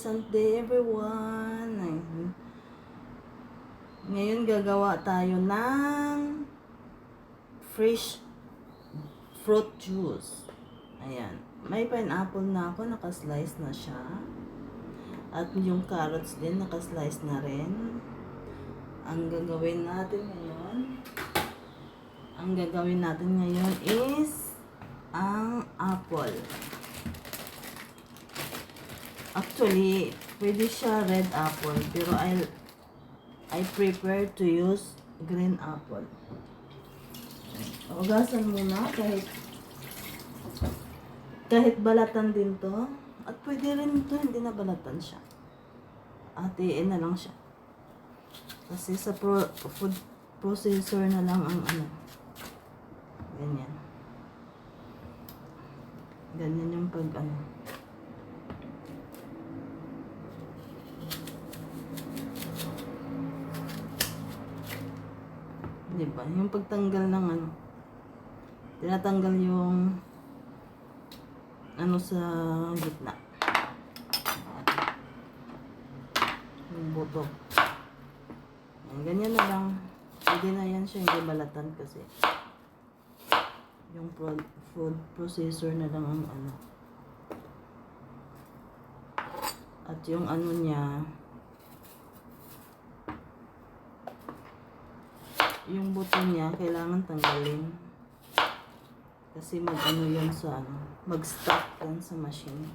pleasant day everyone. Ngayon gagawa tayo ng fresh fruit juice. Ayan. May pineapple na ako, nakaslice na siya. At yung carrots din, nakaslice na rin. Ang gagawin natin ngayon is ang apple. Actually, pwede siya red apple, pero I prefer to use green apple. Ugasan muna kahit balatan din to. At pwede rin to, hindi na balatan siya. Hatiin na lang siya. Kasi sa food processor na lang ang ganyan. Ganyan yung pag diba? Yung pagtanggal ng tinatanggal yung sa gitna. Yung buto. Ganyan na lang. Pwede na yan siya, hindi balatan kasi. Yung food processor na lang ang At yung niya, yung buto niya, kailangan tanggalin. Kasi yan sa mag-stuck yan sa machine.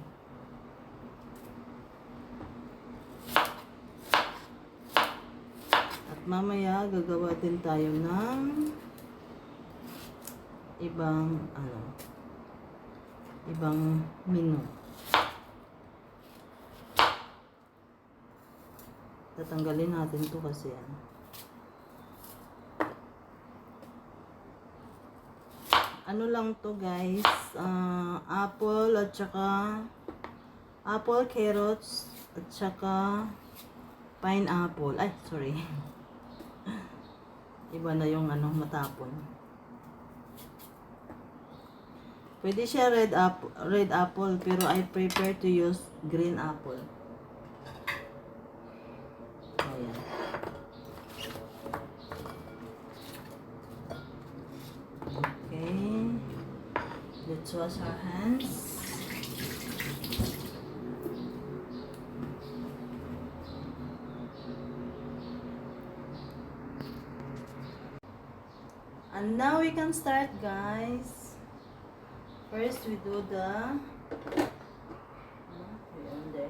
At mamaya, gagawa din tayo ng ibang menu. Tatanggalin natin to kasi lang to guys, apple at saka apple, carrots at saka pineapple. Ay, sorry. Iba na yung matapon. Pwede siya red apple, pero I prefer to use green apple. Ayan. Okay. Let's wash our hands. And now we can start, guys. First, we do the okay.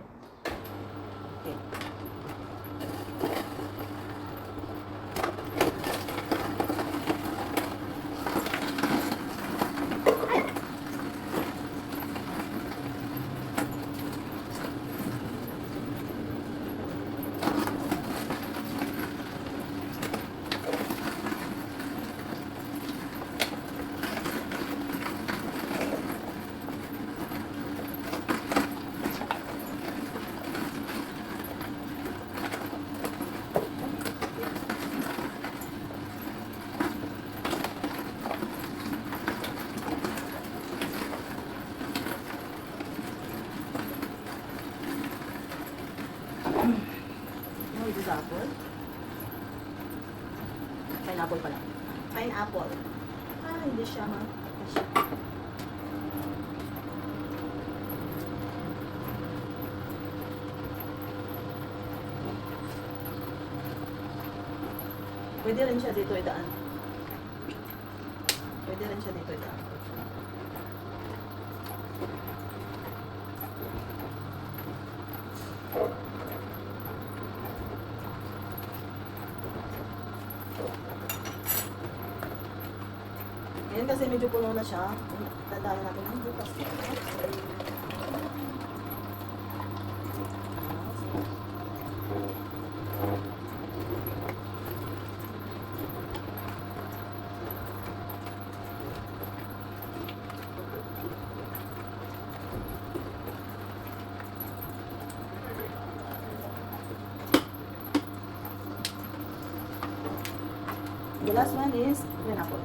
Apple. Pineapple pala. Pineapple. Hindi siya Pwede rin siya dito idaan. Ngayon kasi medyo puno na siya. Tandaan natin ang bukas. The last one is pineapple.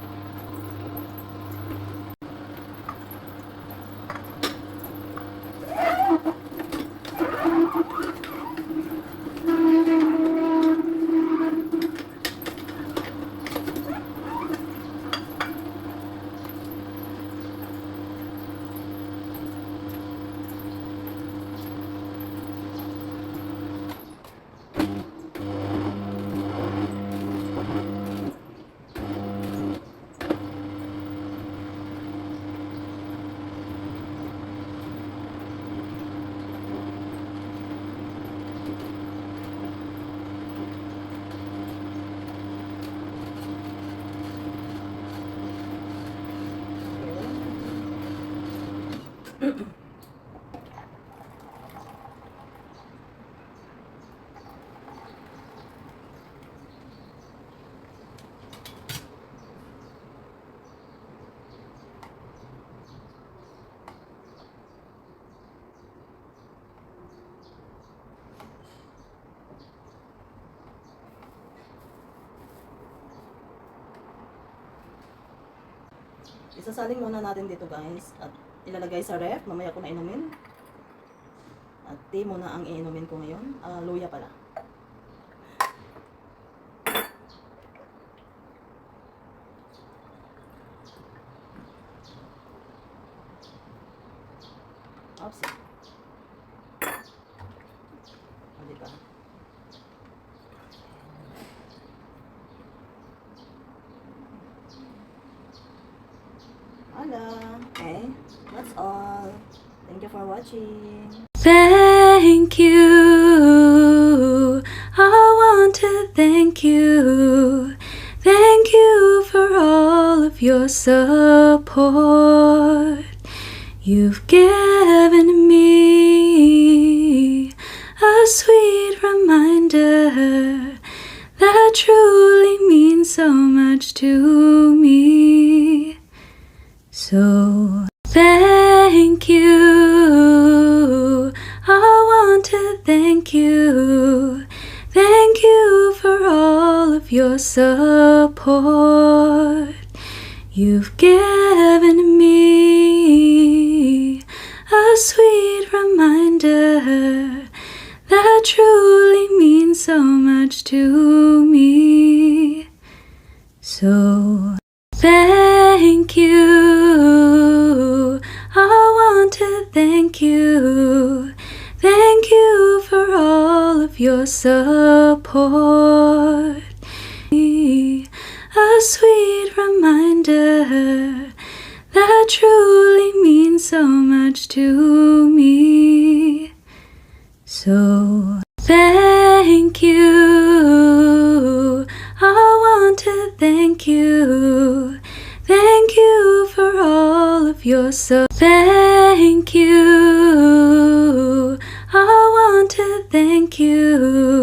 Isasaling muna natin dito guys at ilalagay sa ref. Mamaya ko na inumin. At tea muna ang iinumin ko ngayon. Luya pala. Oops. Diba? Okay, that's all. Thank you for watching. Thank you. I want to thank you. Thank you for all of your support. You've given me a sweet reminder that truly means so much to me. So thank you. I want to thank you. Thank you for all of your support. You've given me a sweet reminder that truly means so much to me. So thank you. I want to thank you. Thank you for all of your support. A sweet reminder that truly means so much to me. So thank you. I want to thank you. Thank you for all of your support. Thank you. I want to thank you.